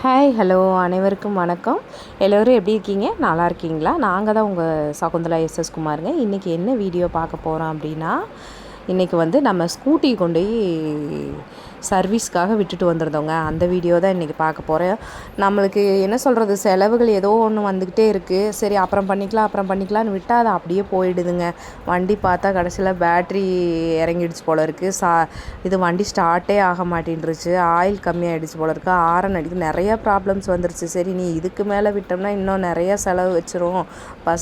Hi hello அனைவருக்கும் வணக்கம். எல்லோரும் எப்படி இருக்கீங்க? நல்லா இருக்கீங்களா? நாங்கள் தான் உங்கள் சகுந்தலா எஸ்எஸ் குமாருங்க. இன்றைக்கி என்ன வீடியோ பார்க்க போகிறோம் அப்படின்னா, இன்றைக்கி நம்ம ஸ்கூட்டி கொண்டு போய் சர்வீஸ்க்காக விட்டுட்டு வந்திருந்தோங்க. அந்த வீடியோ தான் இன்றைக்கி பார்க்க போகிறேன். நம்மளுக்கு என்ன சொல்கிறது, செலவுகள் ஏதோ ஒன்று வந்துக்கிட்டே இருக்குது. சரி அப்புறம் பண்ணிக்கலாம்னு விட்டால் அது அப்படியே போயிடுதுங்க. வண்டி பார்த்தா கடைசியில் பேட்ரி இறங்கிடுச்சு போல இருக்குது. இது வண்டி ஸ்டார்ட்டே ஆக மாட்டேன்ருச்சு. ஆயில் கம்மியாகிடுச்சு போல இருக்குது. ஆரன் அடிக்கு நிறைய ப்ராப்ளம்ஸ் வந்துருச்சு. சரி நீ இதுக்கு மேலே விட்டோம்னா இன்னும் நிறைய செலவு வச்சிரும்,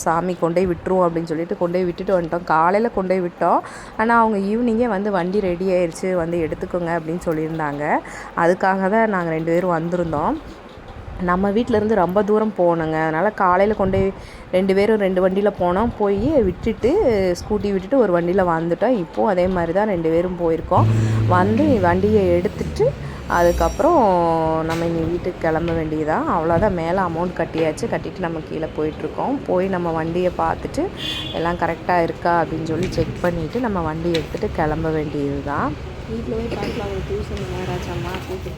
சாமி கொண்டு போய் விட்டுருவோம் அப்படின்னு சொல்லிட்டு கொண்டு போய் விட்டுட்டு வந்துட்டோம். காலையில் கொண்டு போய் விட்டோம். ஆனால் அவங்க ஈவினிங்கே வண்டி ரெடி ஆயிடுச்சு, எடுத்துக்கோங்க அப்படின்னு சொல்லியிருந்தாங்க. அதுக்காக தான் நாங்கள் 2 பேரும் வந்திருந்தோம். நம்ம வீட்டிலேருந்து ரொம்ப தூரம் போகணுங்க. அதனால் காலையில் கொண்டு 2 பேரும் 2 வண்டியில் போனோம். போய் விட்டுட்டு ஸ்கூட்டி விட்டுட்டு ஒரு வண்டியில் வந்துட்டோம். இப்போது அதே மாதிரி தான் 2 பேரும் போயிருக்கோம். வண்டியை எடுத்துட்டு அதுக்கப்புறம் நம்ம இனி வீட்டுக்கு கிளம்ப வேண்டியதான். அவ்வளோதான். மேலே அமௌண்ட் கட்டிட்டு நம்ம கீழே போயிட்டுருக்கோம். போய் நம்ம வண்டியை பார்த்துட்டு எல்லாம் கரெக்டாக இருக்கா அப்படின்னு சொல்லி செக் பண்ணிவிட்டு நம்ம வண்டியை எடுத்துகிட்டு கிளம்ப வேண்டியது தான். வீட்டில் போய் பார்க்கலாம். ஒரு டியூஷன் நேராச்சாம்மா கூப்பிட்டு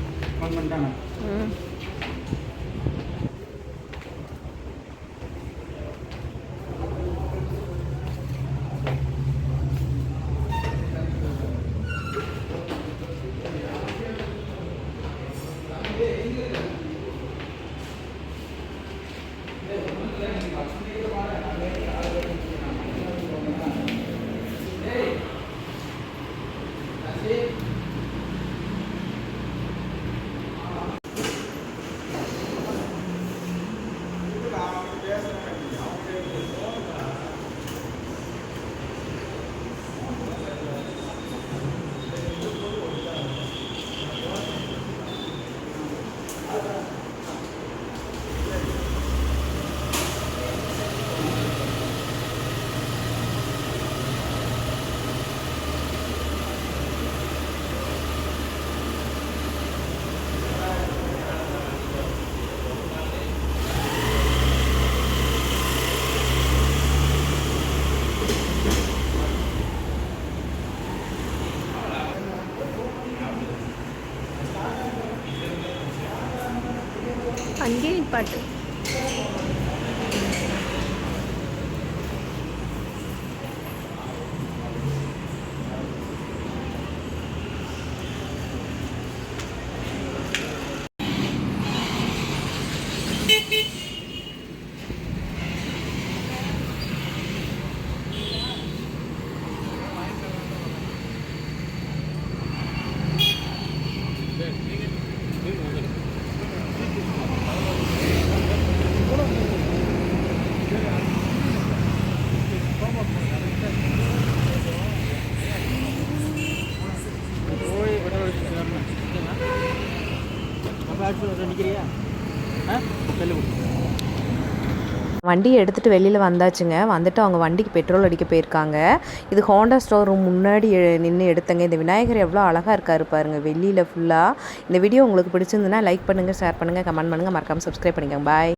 அங்கே பாட்டு. வண்டியை எடுத்துகிட்டு வெளியில் வந்தாச்சுங்க. வந்துட்டு அவங்க வண்டிக்கு பெட்ரோல் அடிக்க போயிருக்காங்க. இது ஹோண்டா ஸ்டோர் ரூம் முன்னாடி நின்று எடுத்தங்க. இந்த விநாயகர் எவ்வளோ அழகாக இருக்காரு பாருங்க வெளியில் ஃபுல்லாக. இந்த வீடியோ உங்களுக்கு பிடிச்சிருந்துன்னா லைக் பண்ணுங்கள், ஷேர் பண்ணுங்கள், கமெண்ட் பண்ணுங்கள், மறக்காமல் சப்ஸ்கிரைப் பண்ணிக்கோங்க. பாய்.